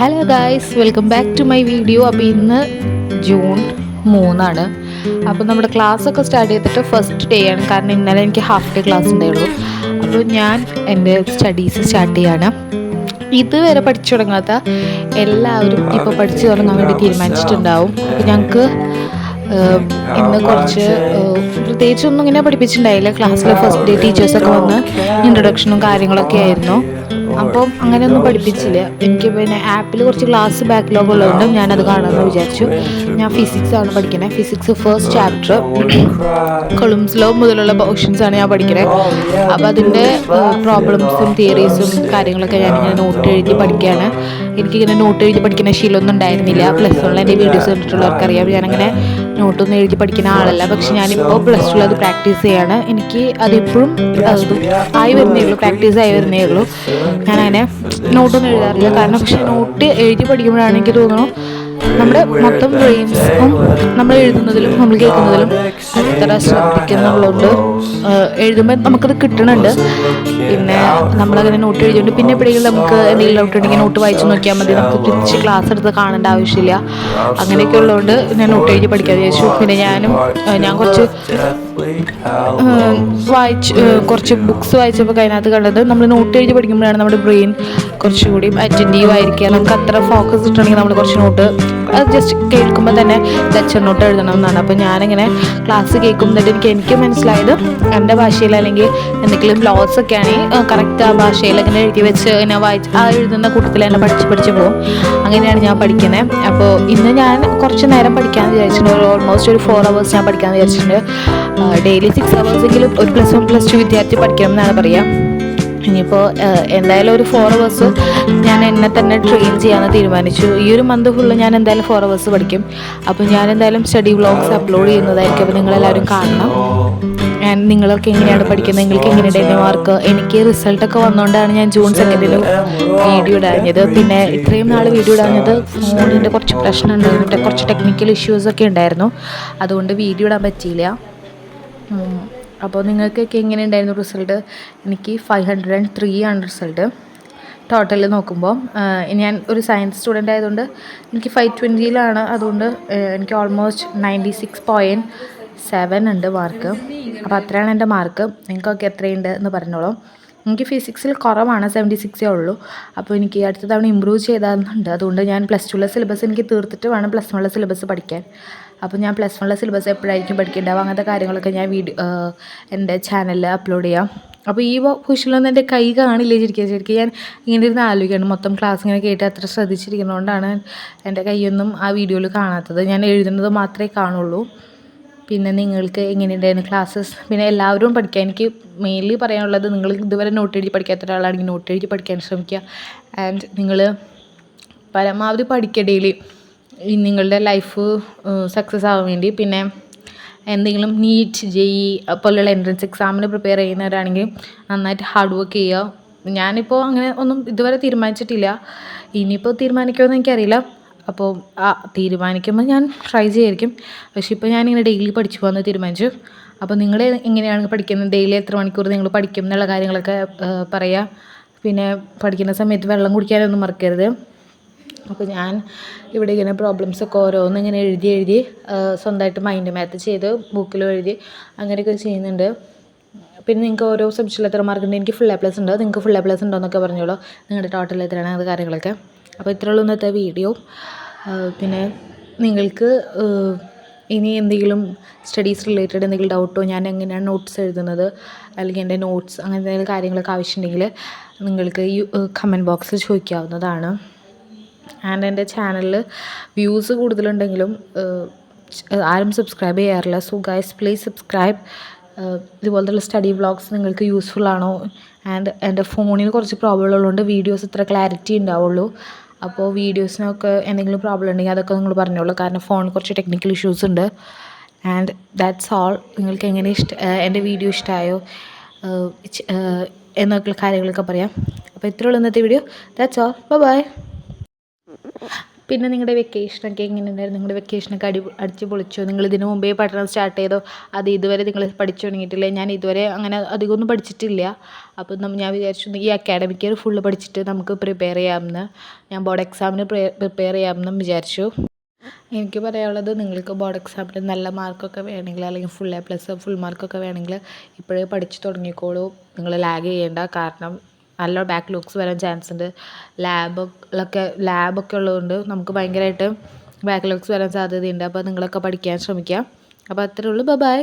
Hello guys, welcome back to my video. അപ്പോൾ ഇന്ന് June 3 അപ്പോൾ നമ്മുടെ ക്ലാസ്സൊക്കെ സ്റ്റാർട്ട് ചെയ്തിട്ട് ഫസ്റ്റ് ഡേ ആണ്. കാരണം ഇന്നലെ എനിക്ക് ഹാഫ് ഡേ ക്ലാസ് ഉണ്ടായുള്ളൂ. അപ്പോൾ ഞാൻ എൻ്റെ സ്റ്റഡീസ് സ്റ്റാർട്ട് ചെയ്യാണ്. ഇതുവരെ പഠിച്ചു തുടങ്ങാത്ത എല്ലാവരും ഇപ്പോൾ പഠിച്ചു തുടങ്ങാൻ വേണ്ടി തീരുമാനിച്ചിട്ടുണ്ടാവും. അപ്പോൾ ഞങ്ങൾക്ക് ഇന്ന് കുറച്ച് പ്രത്യേകിച്ചൊന്നും ഇങ്ങനെ പഠിപ്പിച്ചിട്ടുണ്ടായില്ല. ക്ലാസ്സിലെ ഫസ്റ്റ് ഡേ ടീച്ചേഴ്സൊക്കെ വന്ന് ഇൻട്രൊഡക്ഷനും കാര്യങ്ങളൊക്കെ ആയിരുന്നു. അപ്പം അങ്ങനെയൊന്നും പഠിപ്പിച്ചില്ല. എനിക്ക് പിന്നെ ആപ്പിൽ കുറച്ച് ക്ലാസ് ബാക്ക്ലോഗ് ഉള്ളതുകൊണ്ട് ഞാനത് കാണാമെന്ന് വിചാരിച്ചു. ഞാൻ ഫിസിക്സ് ആണ് പഠിക്കുന്നത്. ഫിസിക്സ് ഫസ്റ്റ് ചാപ്റ്റർ കൊളംസ് ലോ മുതലുള്ള പോർഷൻസ് ആണ് ഞാൻ പഠിക്കുന്നത്. അപ്പോൾ അതിൻ്റെ പ്രോബ്ലംസും തിയറീസും കാര്യങ്ങളൊക്കെ ഞാനിങ്ങനെ നോട്ട് എഴുതി പഠിക്കുകയാണ്. എനിക്കിങ്ങനെ നോട്ട് എഴുതി പഠിക്കുന്ന ശീലമൊന്നും ഉണ്ടായിരുന്നില്ല. പ്ലസ് വണ്ണിൽ എൻ്റെ വീഡിയോസ് കണ്ടിട്ടുള്ളവർക്കറിയാം ഞാനങ്ങനെ നോട്ടൊന്നും എഴുതി പഠിക്കുന്ന ആളല്ല. പക്ഷെ ഞാനിപ്പോൾ പ്ലസ് ടു അത് പ്രാക്ടീസ് ചെയ്യാണ്. എനിക്ക് അതിപ്പോഴും ആയി വരുന്നേ ഉള്ളൂ, പ്രാക്ടീസ് ആയി വരുന്നേ ഉള്ളൂ. ഞാനങ്ങനെ നോട്ടൊന്നും എഴുതാറില്ല. കാരണം പക്ഷെ നോട്ട് എഴുതി പഠിക്കുമ്പോഴാണ് എനിക്ക് തോന്നുന്നു നമ്മുടെ മൊത്തം ബ്രെയിൻസും നമ്മൾ എഴുതുന്നതിലും നമ്മൾ കേൾക്കുന്നതിലും അത്ര ശ്രദ്ധിക്കുന്നുള്ളതുകൊണ്ട് എഴുതുമ്പോൾ നമുക്കത് കിട്ടണുണ്ട്. പിന്നെ നമ്മളങ്ങനെ നോട്ട് എഴുതിയുണ്ട്. പിന്നെ എപ്പോഴെങ്കിലും നമുക്ക് എന്തെങ്കിലും ഡൗട്ട് ഉണ്ടെങ്കിൽ നോട്ട് വായിച്ച് നോക്കിയാൽ മതി. നമുക്ക് തിരിച്ച് ക്ലാസ് എടുത്ത് കാണേണ്ട ആവശ്യമില്ല. അങ്ങനെയൊക്കെ ഉള്ളതുകൊണ്ട് ഞാൻ നോട്ട് എഴുതി പഠിക്കാതെ വിചാരിച്ചു. പിന്നെ ഞാൻ കുറച്ച് കുറച്ച് ബുക്സ് വായിച്ചപ്പോൾ അതിനകത്ത് കണ്ടത് നമ്മൾ നോട്ട് എഴുതി പഠിക്കുമ്പോഴാണ് നമ്മുടെ ബ്രെയിൻ കുറച്ചുകൂടി അറ്റൻറ്റീവ് ആയിരിക്കുക. നമുക്ക് അത്ര ഫോക്കസ് കിട്ടണമെങ്കിൽ നമ്മൾ കുറച്ച് നോട്ട് അത് ജസ്റ്റ് കേൾക്കുമ്പോൾ തന്നെ ലെക്ചർ നോട്ട് എഴുതണം എന്നാണ്. അപ്പോൾ ഞാനിങ്ങനെ ക്ലാസ് കേൾക്കുമ്പോൾ എനിക്ക് മനസ്സിലായത് എൻ്റെ ഭാഷയിൽ അല്ലെങ്കിൽ എന്തെങ്കിലും ലോസ് ഒക്കെ ആണെങ്കിൽ കറക്റ്റ് ആ ഭാഷയിൽ അങ്ങനെ എഴുതി വെച്ച് എന്നെ വായിച്ച് ആ എഴുതുന്ന കൂട്ടത്തിൽ എന്നെ പഠിച്ച് പോകും. അങ്ങനെയാണ് ഞാൻ പഠിക്കുന്നത്. അപ്പോൾ ഇന്ന് ഞാൻ കുറച്ച് നേരം പഠിക്കാമെന്ന് വിചാരിച്ചിട്ടുണ്ട്. ഓൾമോസ്റ്റ് ഒരു 4 hours ഞാൻ പഠിക്കാമെന്ന് വിചാരിച്ചിട്ടുണ്ട്. ഡെയിലി 6 hours എങ്കിലും ഒരു +1 +2 വിദ്യാർത്ഥി പഠിക്കണം എന്നാണ് പറയുക. ഇനിയിപ്പോൾ എന്തായാലും ഒരു 4 hours ഞാൻ എന്നെ തന്നെ ട്രെയിൻ ചെയ്യാമെന്ന് തീരുമാനിച്ചു. ഈ ഒരു മന്ത് ഫുള്ള് ഞാൻ എന്തായാലും 4 hours പഠിക്കും. അപ്പോൾ ഞാൻ എന്തായാലും സ്റ്റഡി വ്ളോഗ്സ് അപ്ലോഡ് ചെയ്യുന്നതായിരിക്കും. അപ്പോൾ നിങ്ങളെല്ലാവരും കാണണം. നിങ്ങളൊക്കെ എങ്ങനെയാണ് പഠിക്കുന്നത്, നിങ്ങൾക്ക് എങ്ങനെയുണ്ട് മാർക്ക്? എനിക്ക് റിസൾട്ടൊക്കെ വന്നുകൊണ്ടാണ് ഞാൻ ജൂൺ 2 വീഡിയോ ഇടാഞ്ഞത്. പിന്നെ ഇത്രയും നാൾ വീഡിയോ ഇടാഞ്ഞത് ഫോണിൻ്റെ കുറച്ച് പ്രശ്നം ഉണ്ടായിരുന്നു, കുറച്ച് ടെക്നിക്കൽ ഇഷ്യൂസൊക്കെ ഉണ്ടായിരുന്നു. അതുകൊണ്ട് വീഡിയോ ഇടാൻ പറ്റിയില്ല. അപ്പോൾ നിങ്ങൾക്കൊക്കെ എങ്ങനെ ഉണ്ടായിരുന്നു റിസൾട്ട്? എനിക്ക് 503 ആണ് റിസൾട്ട് ടോട്ടൽ നോക്കുമ്പോൾ. ഞാൻ ഒരു സയൻസ് സ്റ്റുഡൻ്റ് ആയതുകൊണ്ട് എനിക്ക് 520 അതുകൊണ്ട് എനിക്ക് ഓൾമോസ്റ്റ് 96.7 ഉണ്ട് മാർക്ക്. അപ്പോൾ അത്രയാണ് എൻ്റെ മാർക്ക്. നിങ്ങൾക്കൊക്കെ എത്രയുണ്ട് എന്ന് പറഞ്ഞോളൂ. എനിക്ക് ഫിസിക്സിൽ കുറവാണ്, 76 ഉള്ളൂ. അപ്പോൾ എനിക്ക് അടുത്ത തവണ ഇമ്പ്രൂവ് ചെയ്താലുണ്ട്. അതുകൊണ്ട് ഞാൻ +2 സിലബസ് എനിക്ക് തീർത്തിട്ട് വേണം +1 സിലബസ് പഠിക്കാൻ. അപ്പോൾ ഞാൻ +1 സിലബസ് എപ്പോഴായിരിക്കും പഠിക്കേണ്ടാവും അങ്ങനത്തെ കാര്യങ്ങളൊക്കെ ഞാൻ എൻ്റെ ചാനലിൽ അപ്ലോഡ് ചെയ്യാം. അപ്പോൾ ഈ പൊസിഷനിലൊന്നും എൻ്റെ കൈ കാണില്ല. ശരിക്കും ഞാൻ ഇങ്ങനെ ഇരുന്ന് ആലോചിക്കുകയാണ്. മൊത്തം ക്ലാസ് ഇങ്ങനെ കേട്ട് അത്ര ശ്രദ്ധിച്ചിരിക്കുന്നതുകൊണ്ടാണ് എൻ്റെ കൈയൊന്നും ആ വീഡിയോയിൽ കാണാത്തത്. ഞാൻ എഴുതുന്നത് മാത്രമേ കാണുള്ളൂ. പിന്നെ നിങ്ങൾക്ക് എങ്ങനെയുണ്ടായിരുന്നു ക്ലാസ്സസ്? പിന്നെ എല്ലാവരും പഠിക്കുക. എനിക്ക് മെയിൻലി പറയാനുള്ളത്, നിങ്ങൾ ഇതുവരെ നോട്ട് എഴുതി പഠിക്കാത്ത ഒരാളാണെങ്കിൽ നോട്ട് എഴുതി പഠിക്കാൻ ശ്രമിക്കുക. ആൻഡ് നിങ്ങൾ പരമാവധി പഠിക്കുക ഡെയിലി, നിങ്ങളുടെ ലൈഫ് സക്സസ് ആവാൻ വേണ്ടി. പിന്നെ എന്തെങ്കിലും നീറ്റ്, JEE പോലെയുള്ള എൻട്രൻസ് എക്സാമിന് പ്രിപ്പയർ ചെയ്യുന്നവരാണെങ്കിൽ നന്നായിട്ട് ഹാർഡ് വർക്ക് ചെയ്യുക. ഞാനിപ്പോൾ അങ്ങനെ ഒന്നും ഇതുവരെ തീരുമാനിച്ചിട്ടില്ല. ഇനിയിപ്പോൾ തീരുമാനിക്കുമെന്ന് എനിക്കറിയില്ല. അപ്പോൾ തീരുമാനിക്കുമ്പോൾ ഞാൻ ട്രൈ ചെയ്യായിരിക്കും. പക്ഷേ ഇപ്പോൾ ഞാനിങ്ങനെ ഡെയിലി പഠിച്ചു പോകാമെന്ന് തീരുമാനിച്ചു. അപ്പോൾ നിങ്ങൾ എങ്ങനെയാണ് പഠിക്കുന്നത്? ഡെയിലി എത്ര മണിക്കൂർ നിങ്ങൾ പഠിക്കും എന്നുള്ള കാര്യങ്ങളൊക്കെ പറയുക. പിന്നെ പഠിക്കുന്ന സമയത്ത് വെള്ളം കുടിക്കാനൊന്നും മറക്കരുത്. അപ്പോൾ ഞാൻ ഇവിടെ ഇങ്ങനെ പ്രോബ്ലംസൊക്കെ ഓരോന്ന് ഇങ്ങനെ എഴുതി സ്വന്തമായിട്ട് മൈൻഡ് മാത്ത് ചെയ്ത് ബുക്കിലും എഴുതി അങ്ങനെയൊക്കെ ചെയ്യുന്നുണ്ട്. പിന്നെ നിങ്ങൾക്ക് ഓരോ സബ്ജക്റ്റിൽ എത്ര മാർക്കുണ്ട്? എനിക്ക് ഫുൾ A+ ഉണ്ട്. നിങ്ങൾക്ക് ഫുൾ A+ ഉണ്ടോ എന്നൊക്കെ പറഞ്ഞോളൂ. നിങ്ങളുടെ ടോട്ടൽ എത്രയാണ് അത് കാര്യങ്ങളൊക്കെ. അപ്പോൾ ഇത്രയുള്ളൂ ഇന്നത്തെ വീഡിയോ. പിന്നെ നിങ്ങൾക്ക് ഇനി എന്തെങ്കിലും സ്റ്റഡീസ് റിലേറ്റഡ് എന്തെങ്കിലും ഡൗട്ടോ, ഞാൻ എങ്ങനെയാണ് നോട്ട്സ് എഴുതുന്നത് അല്ലെങ്കിൽ എൻ്റെ നോട്ട്സ് അങ്ങനെ എന്തെങ്കിലും കാര്യങ്ങളൊക്കെ ആവശ്യമുണ്ടെങ്കിൽ നിങ്ങൾക്ക് ഈ കമൻറ്റ് ബോക്സിൽ ചോദിക്കാവുന്നതാണ്. ആൻഡ് എൻ്റെ ചാനലിൽ വ്യൂസ് കൂടുതലുണ്ടെങ്കിലും ആരും സബ്സ്ക്രൈബ് ചെയ്യാറില്ല. So guys please subscribe. ഇതുപോലത്തുള്ള സ്റ്റഡി വ്ളോഗ്സ് നിങ്ങൾക്ക് യൂസ്ഫുൾ ആണോ? ആൻഡ് എൻ്റെ ഫോണിന് കുറച്ച് പ്രോബ്ലം ഉള്ളതുകൊണ്ട് വീഡിയോസ് ഇത്ര ക്ലാരിറ്റി ഉണ്ടാവുള്ളൂ. അപ്പോൾ വീഡിയോസിനൊക്കെ എന്തെങ്കിലും പ്രോബ്ലം ഉണ്ടെങ്കിൽ അതൊക്കെ നിങ്ങൾ പറഞ്ഞോളൂ. കാരണം ഫോണിൽ കുറച്ച് ടെക്നിക്കൽ ഇഷ്യൂസ് ഉണ്ട്. And that's all. നിങ്ങൾക്ക് എങ്ങനെ എൻ്റെ വീഡിയോ ഇഷ്ടമായോ എന്നൊക്കെയുള്ള കാര്യങ്ങളൊക്കെ പറയാം. അപ്പോൾ ഇത്രയുള്ളൂ ഇന്നത്തെ വീഡിയോ. That's all. ബൈ. പിന്നെ നിങ്ങളുടെ വെക്കേഷനൊക്കെ എങ്ങനെയുണ്ടായിരുന്നു? നിങ്ങളുടെ വെക്കേഷനൊക്കെ അടിച്ച് പൊളിച്ചോ? നിങ്ങൾ ഇതിനു മുമ്പേ പഠനം സ്റ്റാർട്ട് ചെയ്തോ? അത് ഇതുവരെ നിങ്ങൾ പഠിച്ചു തുടങ്ങിയിട്ടില്ലേ? ഞാൻ ഇതുവരെ അങ്ങനെ അധികമൊന്നും പഠിച്ചിട്ടില്ല. അപ്പം ഞാൻ വിചാരിച്ചു ഈ അക്കാഡമിക് ഇയർ ഫുള്ള് പഠിച്ചിട്ട് നമുക്ക് പ്രിപ്പയർ ചെയ്യാമെന്ന്, ഞാൻ ബോർഡ് എക്സാമിന് പ്രിപ്പയർ ചെയ്യാമെന്നും വിചാരിച്ചു. എനിക്ക് പറയാനുള്ളത്, നിങ്ങൾക്ക് ബോർഡ് എക്സാമിന് നല്ല മാർക്കൊക്കെ വേണമെങ്കിൽ, അല്ലെങ്കിൽ ഫുൾ എ പ്ലസ് ഫുൾ മാർക്കൊക്കെ വേണമെങ്കിൽ ഇപ്പോഴേ പഠിച്ച് തുടങ്ങിക്കോളൂ. നിങ്ങൾ ലാഗ് ചെയ്യേണ്ട. കാരണം നല്ല ബാക്ക്ലോഗ്സ് വരാൻ ചാൻസ് ഉണ്ട്. ലാബൊക്കെ ഉള്ളതുകൊണ്ട് നമുക്ക് ഭയങ്കരമായിട്ട് ബാക്ക്ലോഗ്സ് വരാൻ സാധ്യതയുണ്ട്. അപ്പോൾ നിങ്ങളൊക്കെ പഠിക്കാൻ ശ്രമിക്കുക. അപ്പോൾ അത്രേ ഉള്ളൂ. ബൈ.